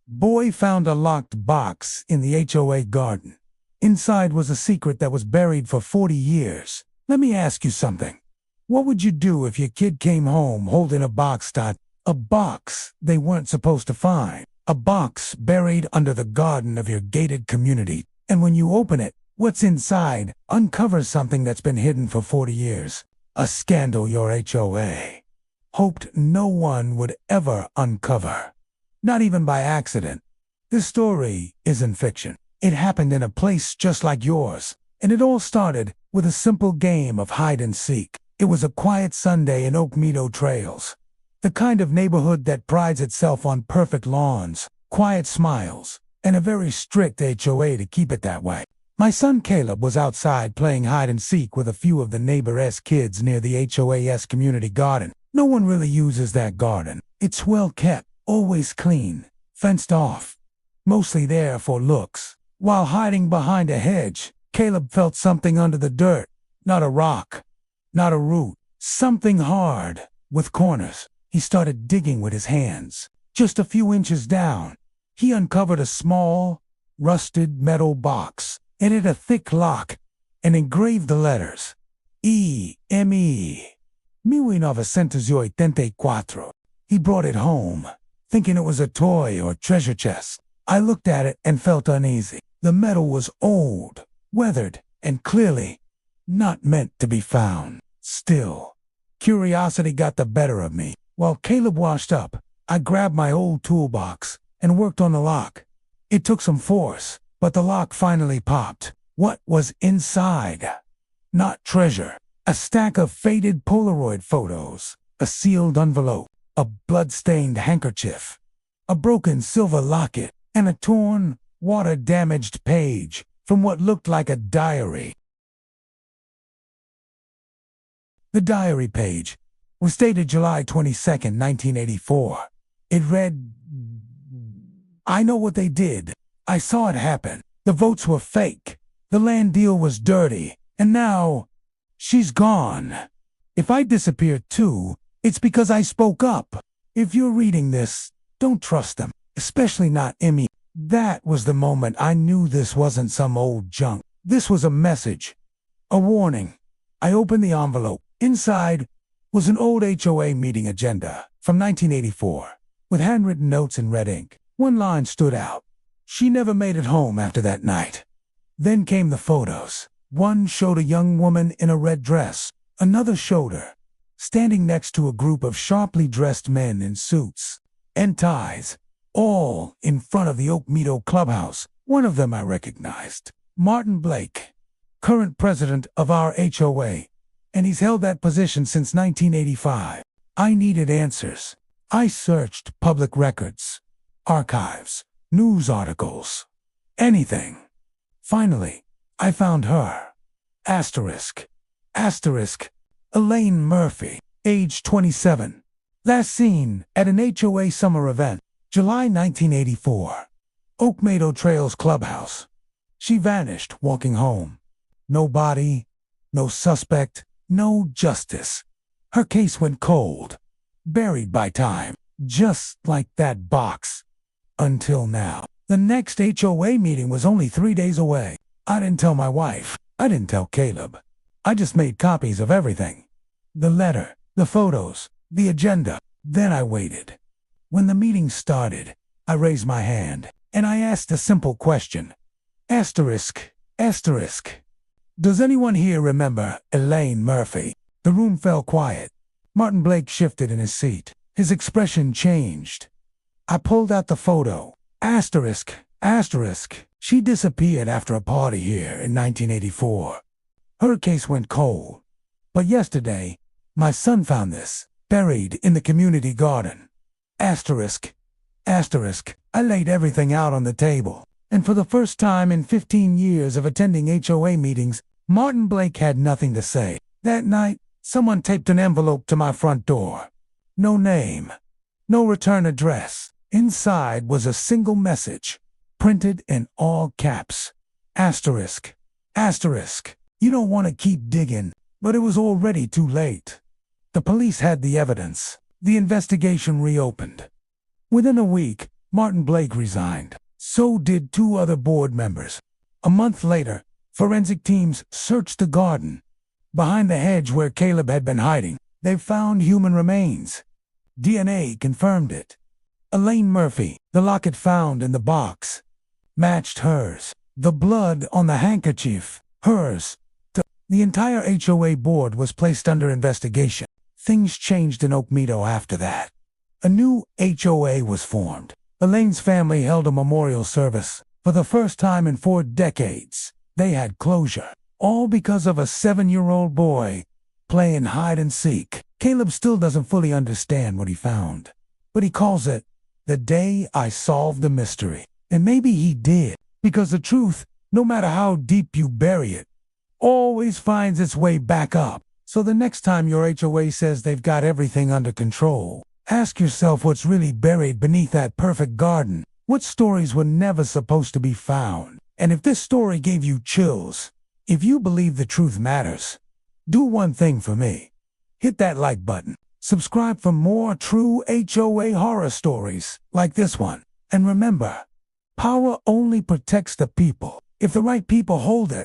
Boy found a locked box in the HOA garden. Inside was a secret that was buried for 40 years. Let me ask you something. What would you do if your kid came home holding a box, a box they weren't supposed to find? A box buried under the garden of your gated community. And when you open it, what's inside uncovers something that's been hidden for 40 years. A scandal your HOA hoped no one would ever uncover. Not even by accident. This story isn't fiction. It happened in a place just like yours. And it all started with a simple game of hide and seek. It was a quiet Sunday in Oak Meadow Trails. The kind of neighborhood that prides itself on perfect lawns, quiet smiles, and a very strict HOA to keep it that way. My son Caleb was outside playing hide and seek with a few of the neighbor's kids near the HOA's community garden. No one really uses that garden. It's well kept, always clean, fenced off, mostly there for looks. While hiding behind a hedge, Caleb felt something under the dirt. Not a rock, not a root, something hard, with corners. He started digging with his hands. Just a few inches down, he uncovered a small, rusted metal box. It had a thick lock and engraved the letters E-M-E. 1984. He brought it home, thinking it was a toy or treasure chest. I looked at it and felt uneasy. The metal was old, weathered, and clearly not meant to be found. Still, curiosity got the better of me. While Caleb washed up, I grabbed my old toolbox and worked on the lock. It took some force, but the lock finally popped. What was inside? Not treasure. A stack of faded Polaroid photos, a sealed envelope, a blood-stained handkerchief, a broken silver locket, and a torn, water-damaged page from what looked like a diary. The diary page was dated July 22nd, 1984. It read, "I know what they did. I saw it happen. The votes were fake. The land deal was dirty. And now, she's gone. If I disappear too, it's because I spoke up. If you're reading this, don't trust them, especially not Emmy." That was the moment I knew this wasn't some old junk. This was a message, a warning. I opened the envelope. Inside was an old HOA meeting agenda from 1984, with handwritten notes in red ink. One line stood out. She never made it home after that night. Then came the photos. One showed a young woman in a red dress. Another showed her standing next to a group of sharply dressed men in suits and ties, all in front of the Oak Meadow clubhouse. One of them I recognized. Martin Blake, current president of our HOA, and he's held that position since 1985. I needed answers. I searched public records, archives, news articles, anything. Finally, I found her. Asterisk. Elaine Murphy, age 27. Last seen at an HOA summer event, July 1984. Oak Meadow Trails Clubhouse. She vanished walking home. No body, no suspect, no justice. Her case went cold, buried by time, just like that box. Until now. The next HOA meeting was only 3 days away. I didn't tell my wife. I didn't tell Caleb. I just made copies of everything. The letter, the photos, the agenda. Then I waited. When the meeting started, I raised my hand, and I asked a simple question. Asterisk. Does anyone here remember Elaine Murphy? The room fell quiet. Martin Blake shifted in his seat. His expression changed. I pulled out the photo. Asterisk. She disappeared after a party here in 1984. Her case went cold. But yesterday, my son found this, buried in the community garden. Asterisk. I laid everything out on the table. And for the first time in 15 years of attending HOA meetings, Martin Blake had nothing to say. That night, someone taped an envelope to my front door. No name, no return address. Inside was a single message, printed in all caps. Asterisk. You don't want to keep digging, but it was already too late. The police had the evidence. The investigation reopened. Within a week, Martin Blake resigned. So did 2 other board members. A month later, forensic teams searched the garden. Behind the hedge where Caleb had been hiding, they found human remains. DNA confirmed it. Elaine Murphy, the locket found in the box, matched hers. The blood on the handkerchief, hers. The entire HOA board was placed under investigation. Things changed in Oak Meadow after that. A new HOA was formed. Elaine's family held a memorial service. For the first time in 4 decades, they had closure. All because of a 7-year-old boy playing hide and seek. Caleb still doesn't fully understand what he found, but he calls it the day I solved the mystery. And maybe he did, because the truth, no matter how deep you bury it, always finds its way back up. So the next time your HOA says they've got everything under control, ask yourself what's really buried beneath that perfect garden. What stories were never supposed to be found? And if this story gave you chills, if you believe the truth matters, do one thing for me. Hit that like button. Subscribe for more true HOA horror stories like this one. And remember, power only protects the people. If the right people hold it,